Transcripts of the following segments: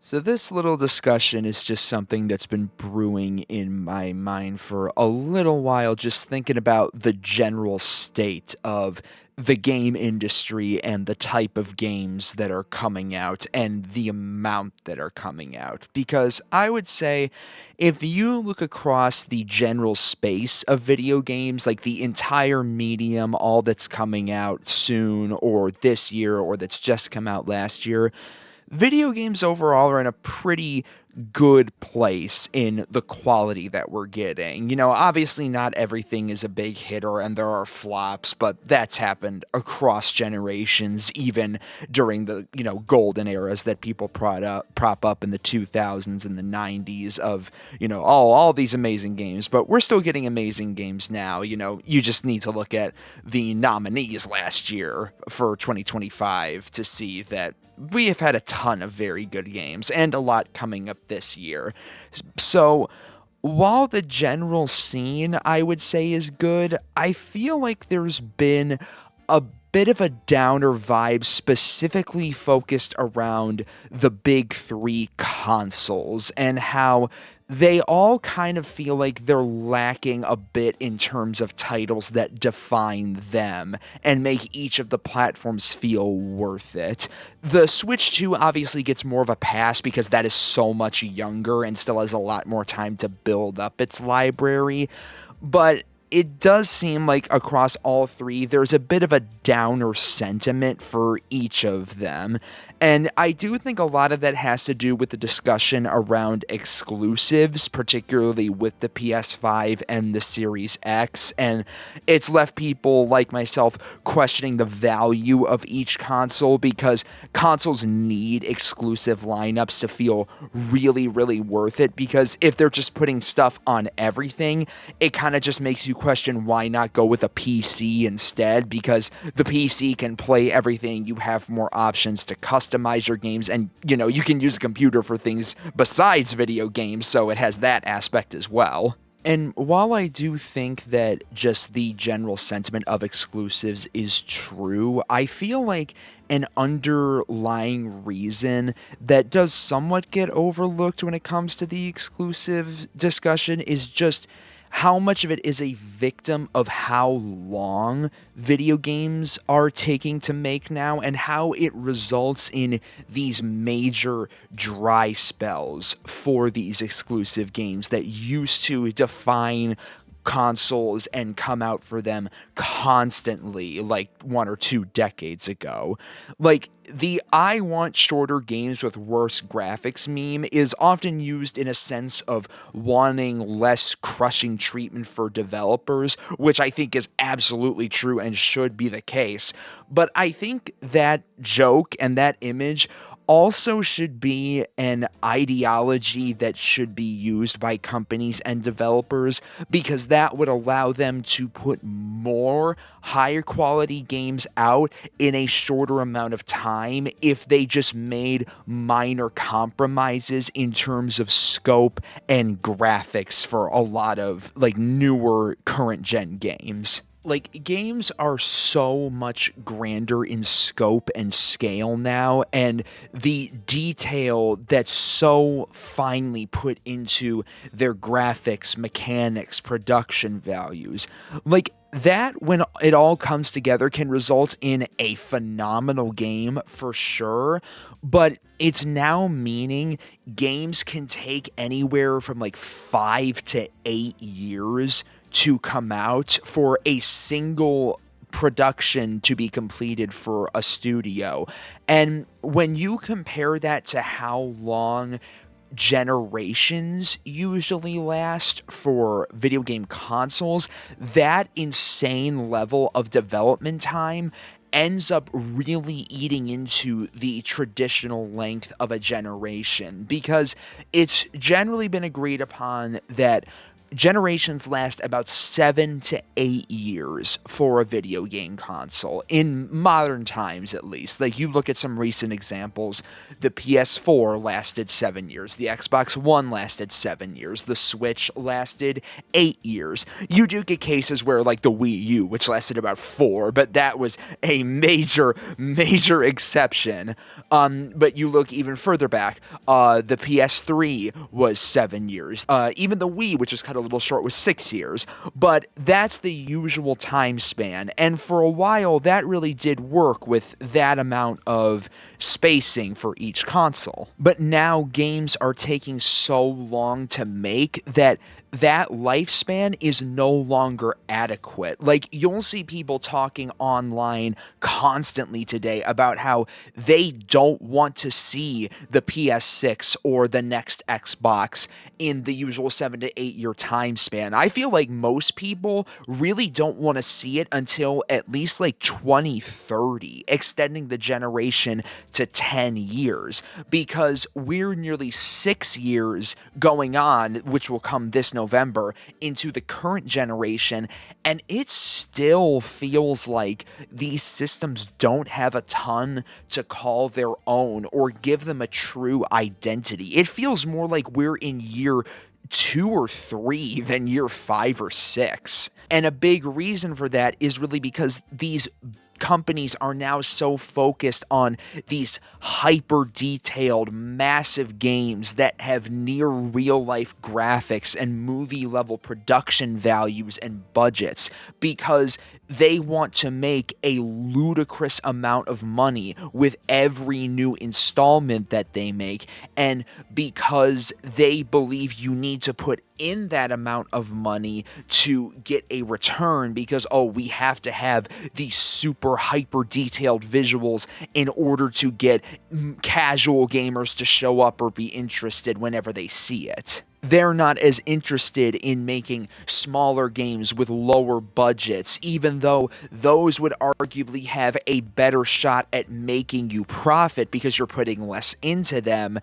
So, this little discussion is just something that's been brewing in my mind for a little while, just thinking about the general state of the game industry and the type of games that are coming out and the amount that are coming out. Because I would say, if you look across the general space of video games, like the entire medium, all that's coming out soon or this year or that's just come out last year, video games overall are in a pretty good place in the quality that we're getting. Obviously not everything is a big hitter and there are flops, but that's happened across generations, even during the, golden eras that people prop up in the 2000s and the 90s of, all these amazing games. But we're still getting amazing games now. You just need to look at the nominees last year for 2025 to see that we have had a ton of very good games and a lot coming up this year. So, while the general scene I would say is good, I feel like there's been a bit of a downer vibe specifically focused around the big three consoles and how they all kind of feel like they're lacking a bit in terms of titles that define them and make each of the platforms feel worth it. The Switch 2 obviously gets more of a pass because that is so much younger and still has a lot more time to build up its library, but it does seem like across all three, there's a bit of a downer sentiment for each of them. And I do think a lot of that has to do with the discussion around exclusives, particularly with the PS5 and the Series X. And it's left people like myself questioning the value of each console because consoles need exclusive lineups to feel really, really worth it. Because if they're just putting stuff on everything, it kind of just makes you question why not go with a PC instead, because the PC can play everything, you have more options to customize your games, and you can use a computer for things besides video games, so it has that aspect as well. And while I do think that just the general sentiment of exclusives is true, I feel like an underlying reason that does somewhat get overlooked when it comes to the exclusive discussion is just how much of it is a victim of how long video games are taking to make now and how it results in these major dry spells for these exclusive games that used to define consoles and come out for them constantly like 1 or 2 decades ago. Like, the "I want shorter games with worse graphics" meme is often used in a sense of wanting less crushing treatment for developers, which I think is absolutely true and should be the case. But I think that joke and that image also should be an ideology that should be used by companies and developers, because that would allow them to put more higher quality games out in a shorter amount of time if they just made minor compromises in terms of scope and graphics for a lot of like newer current gen games. Like, games are so much grander in scope and scale now, and the detail that's so finely put into their graphics, mechanics, production values, like that, when it all comes together, can result in a phenomenal game for sure. But it's now meaning games can take anywhere from like 5 to 8 years to come out for a single production to be completed for a studio. And when you compare that to how long generations usually last for video game consoles, that insane level of development time ends up really eating into the traditional length of a generation, because it's generally been agreed upon that generations last about 7 to 8 years for a video game console, in modern times at least. Like, you look at some recent examples, the PS4 lasted 7 years, the Xbox One lasted 7 years, the Switch lasted 8 years. You do get cases where, like, the Wii U, which lasted about 4, but that was a major exception. But you look even further back, the PS3 was 7 years. Even the Wii, which is cut a little short, was 6 years. But that's the usual time span. And for a while, that really did work with that amount of spacing for each console. But now games are taking so long to make that lifespan is no longer adequate. Like, you'll see people talking online constantly today about how they don't want to see the PS6 or the next Xbox in the usual 7 to 8 year time span. I feel like most people really don't want to see it until at least like 2030, extending the generation to 10 years, because we're nearly 6 years going on, which will come this November, into the current generation, and it still feels like these systems don't have a ton to call their own or give them a true identity. It feels more like we're in year 2 or 3 than year 5 or 6. And a big reason for that is really because these companies are now so focused on these hyper detailed, massive games that have near real life graphics and movie level production values and budgets, because they want to make a ludicrous amount of money with every new installment that they make, and because they believe you need to put in that amount of money to get a return, because, oh, we have to have these super hyper detailed visuals in order to get casual gamers to show up or be interested whenever they see it. They're not as interested in making smaller games with lower budgets, even though those would arguably have a better shot at making you profit because you're putting less into them.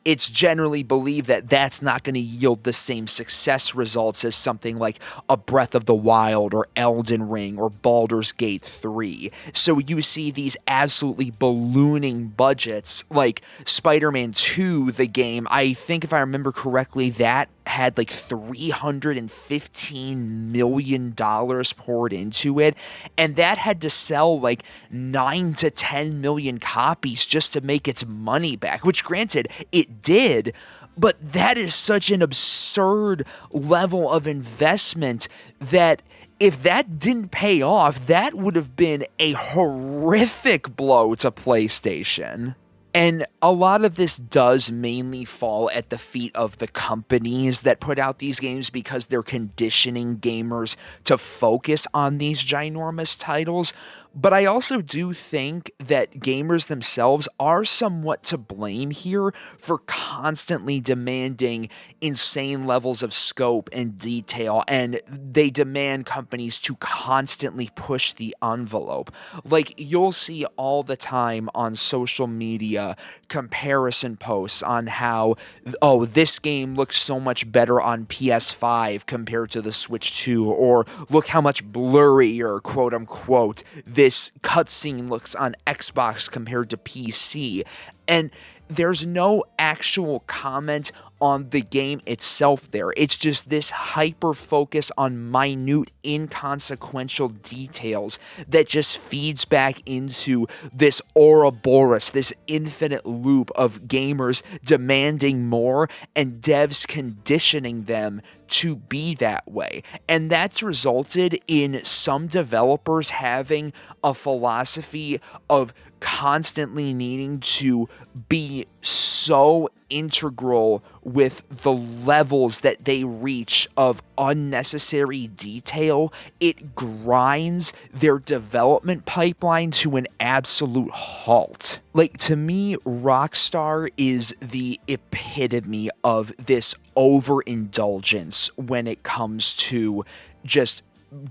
It's generally believed that that's not going to yield the same success results as something like a Breath of the Wild or Elden Ring or Baldur's Gate 3. So you see these absolutely ballooning budgets, like Spider-Man 2, the game. I think, if I remember correctly, that had like $315 million poured into it, and that had to sell like 9 to 10 million copies just to make its money back, which, granted, it did, but that is such an absurd level of investment that if that didn't pay off, that would have been a horrific blow to PlayStation. And a lot of this does mainly fall at the feet of the companies that put out these games, because they're conditioning gamers to focus on these ginormous titles. But I also do think that gamers themselves are somewhat to blame here for constantly demanding insane levels of scope and detail, and they demand companies to constantly push the envelope. Like, you'll see all the time on social media comparison posts on how, oh, this game looks so much better on PS5 compared to the Switch 2, or look how much blurrier, quote unquote, this cutscene looks on Xbox compared to PC. And there's no actual comment on the game itself there. It's just this hyper focus on minute, inconsequential details that just feeds back into this Ouroboros, this infinite loop of gamers demanding more and devs conditioning them to be that way. And that's resulted in some developers having a philosophy of constantly needing to be so integral with the levels that they reach of unnecessary detail. It grinds their development pipeline to an absolute halt. Like, to me, Rockstar is the epitome of this overindulgence when it comes to just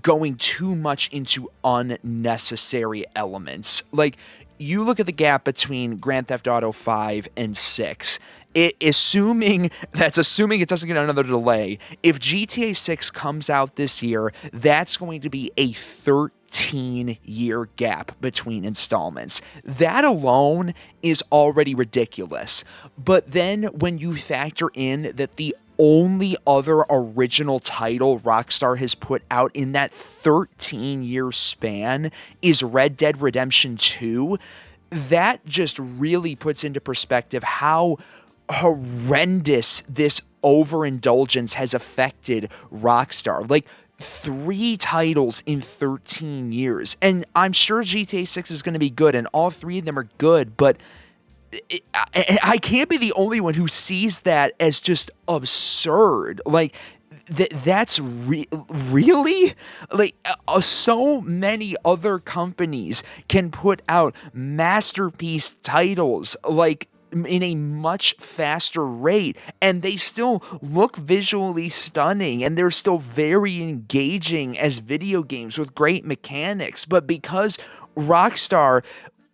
going too much into unnecessary elements. Like, you look at the gap between Grand Theft Auto 5 and 6, Assuming it doesn't get another delay. If GTA 6 comes out this year, that's going to be a 13-year gap between installments. That alone is already ridiculous. But then when you factor in that the only other original title Rockstar has put out in that 13-year span is Red Dead Redemption 2, that just really puts into perspective how horrendous this overindulgence has affected Rockstar. Like, 3 titles in 13 years. And I'm sure GTA 6 is going to be good, and all 3 of them are good, but I can't be the only one who sees that as just absurd. Like, that's really like so many other companies can put out masterpiece titles like in a much faster rate, and they still look visually stunning, and they're still very engaging as video games with great mechanics. But because Rockstar,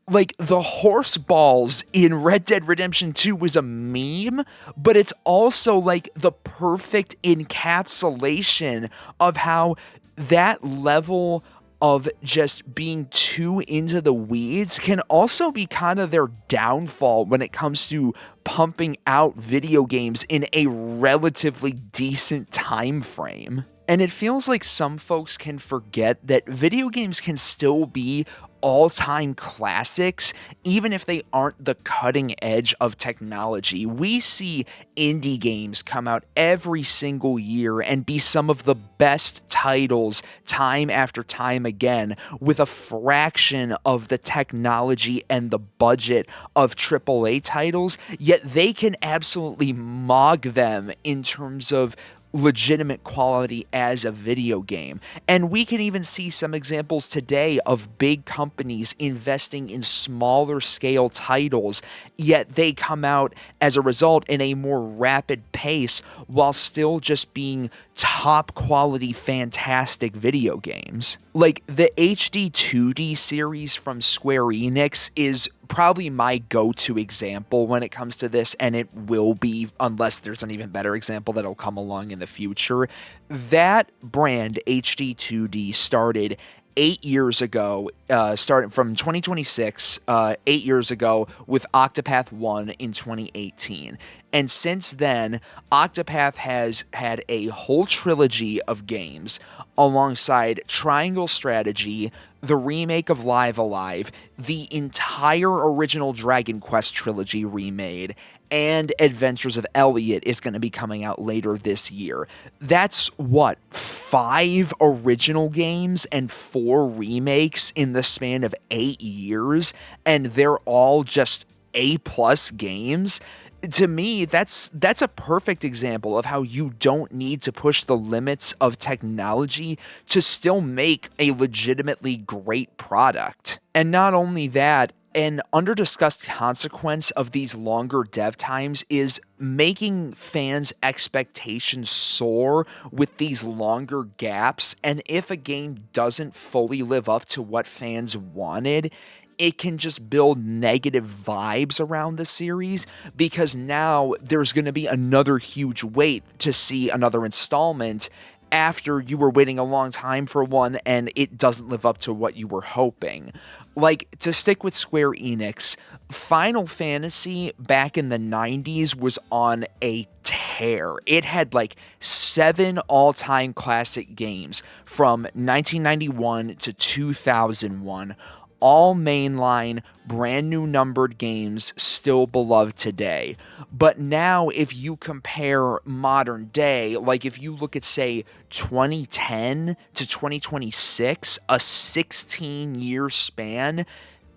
like, the horse balls in Red Dead Redemption 2 was a meme, but it's also like the perfect encapsulation of how that level of just being too into the weeds can also be kind of their downfall when it comes to pumping out video games in a relatively decent time frame. And it feels like some folks can forget that video games can still be all-time classics, even if they aren't the cutting edge of technology. We see indie games come out every single year and be some of the best titles time after time again, with a fraction of the technology and the budget of AAA titles, yet they can absolutely mog them in terms of legitimate quality as a video game. And we can even see some examples today of big companies investing in smaller scale titles, yet they come out as a result in a more rapid pace while still just being top quality, fantastic video games. Like, the HD 2D series from Square Enix is probably my go-to example when it comes to this, and it will be, unless there's an even better example that'll come along in the future. That brand, HD 2D, started 8 years ago, starting from 2026, 8 years ago, with Octopath 1 in 2018. And since then, Octopath has had a whole trilogy of games alongside Triangle Strategy, the remake of Live Alive, the entire original Dragon Quest trilogy remade, and Adventures of Elliot is going to be coming out later this year. That's, what, 5 original games and 4 remakes in the span of 8 years, and they're all just A-plus games? To me, that's a perfect example of how you don't need to push the limits of technology to still make a legitimately great product. And not only that, an under-discussed consequence of these longer dev times is making fans' expectations soar with these longer gaps, and if a game doesn't fully live up to what fans wanted, it can just build negative vibes around the series, because now there's going to be another huge wait to see another installment after you were waiting a long time for one and it doesn't live up to what you were hoping. Like, to stick with Square Enix, Final Fantasy back in the 90s was on a tear. It had like 7 all-time classic games from 1991 to 2001. All mainline, brand new numbered games, still beloved today. But now, if you compare modern day, like if you look at, say, 2010 to 2026, a 16-year span,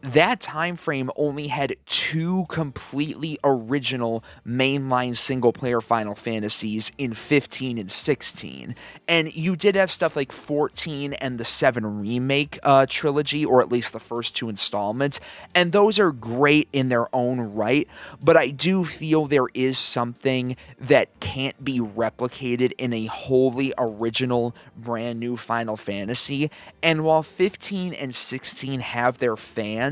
that time frame only had 2 completely original mainline single-player Final Fantasies in 15 and 16. And you did have stuff like 14 and the 7 Remake trilogy, or at least the first 2 installments, and those are great in their own right, but I do feel there is something that can't be replicated in a wholly original, brand new Final Fantasy. And while 15 and 16 have their fans,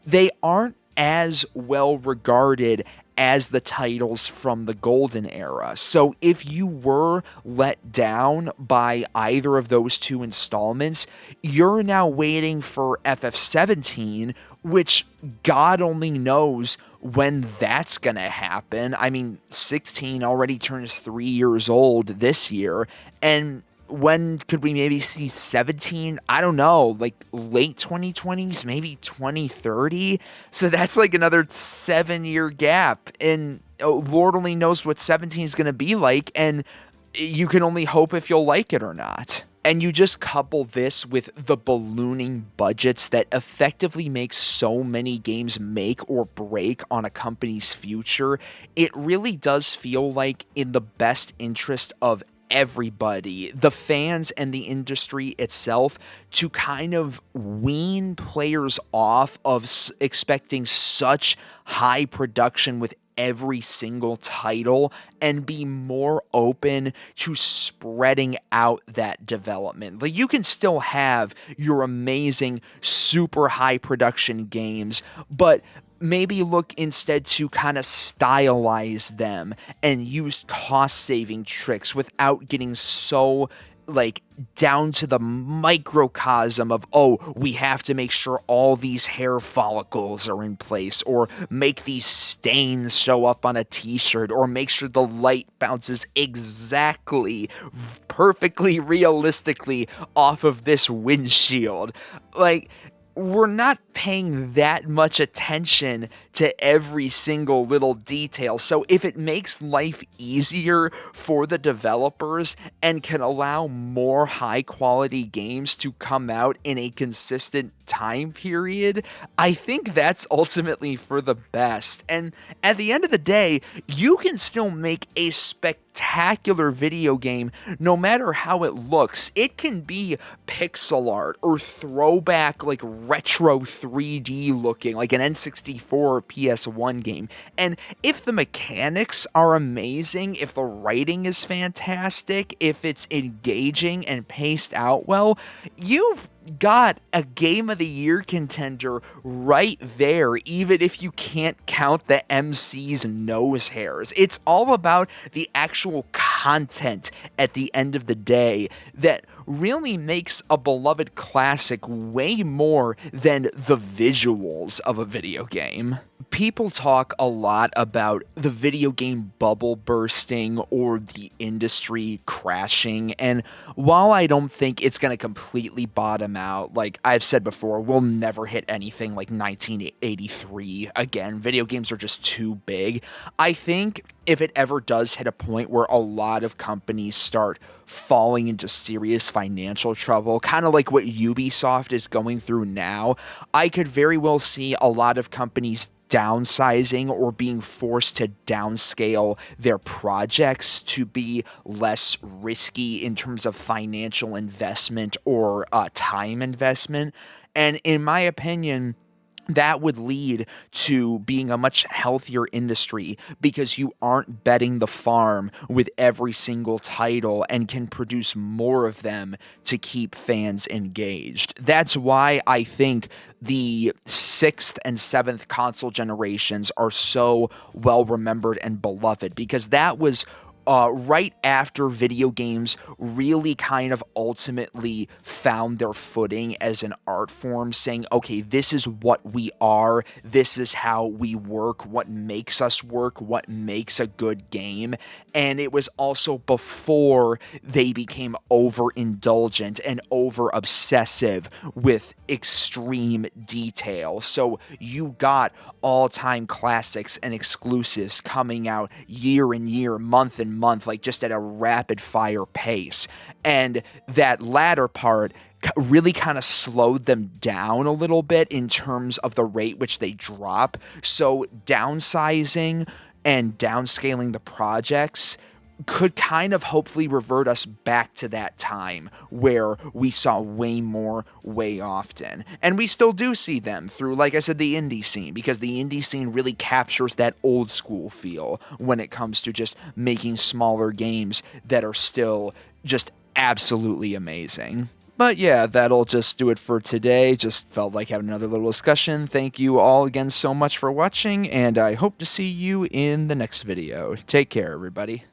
they aren't as well regarded as the titles from the golden era. So if you were let down by either of those two installments, you're now waiting for FF17, which God only knows when that's going to happen. I mean, 16 already turns 3 years old this year, and when could we maybe see 17? I don't know, like late 2020s, maybe 2030. So that's like another 7-year gap. And Lord only knows what 17 is going to be like. And you can only hope if you'll like it or not. And you just couple this with the ballooning budgets that effectively make so many games make or break on a company's future, it really does feel like in the best interest of everybody, the fans and the industry itself, to kind of wean players off of expecting such high production with every single title and be more open to spreading out that development. Like, you can still have your amazing, super high production games, but maybe look instead to kind of stylize them and use cost-saving tricks without getting so like down to the microcosm of, oh, we have to make sure all these hair follicles are in place, or make these stains show up on a t-shirt, or make sure the light bounces exactly, perfectly realistically off of this windshield. Like, we're not paying that much attention to every single little detail. So if it makes life easier for the developers and can allow more high quality games to come out in a consistent time period, I think that's ultimately for the best. And at the end of the day, you can still make a spectacular video game no matter how it looks. It can be pixel art or throwback, like retro 3D looking, like an N64 or PS1 game. And if the mechanics are amazing, if the writing is fantastic, if it's engaging and paced out well, you've got a Game of the Year contender right there, even if you can't count the MC's nose hairs. It's all about the actual content at the end of the day that really makes a beloved classic way more than the visuals of a video game. People talk a lot about the video game bubble bursting or the industry crashing, and while I don't think it's going to completely bottom out, like I've said before, we'll never hit anything like 1983 again. Video games are just too big. I think if it ever does hit a point where a lot of companies start falling into serious financial trouble, kind of like what Ubisoft is going through now, I could very well see a lot of companies downsizing or being forced to downscale their projects to be less risky in terms of financial investment or time investment. And in my opinion, that would lead to being a much healthier industry because you aren't betting the farm with every single title and can produce more of them to keep fans engaged. That's why I think the 6th and 7th console generations are so well remembered and beloved, because that was right after video games really kind of ultimately found their footing as an art form, saying, okay, this is what we are, this is how we work, what makes us work, what makes a good game. And it was also before they became over-indulgent and over-obsessive with extreme detail. So you got all-time classics and exclusives coming out year and year, month and month, like just at a rapid fire pace. And that latter part really kind of slowed them down a little bit in terms of the rate which they drop. So downsizing and downscaling the projects could kind of hopefully revert us back to that time where we saw way more, way often. And we still do see them through, like I said, the indie scene, because the indie scene really captures that old school feel when it comes to just making smaller games that are still just absolutely amazing. But yeah, that'll just do it for today. Just felt like having another little discussion. Thank you all again so much for watching, and I hope to see you in the next video. Take care, everybody.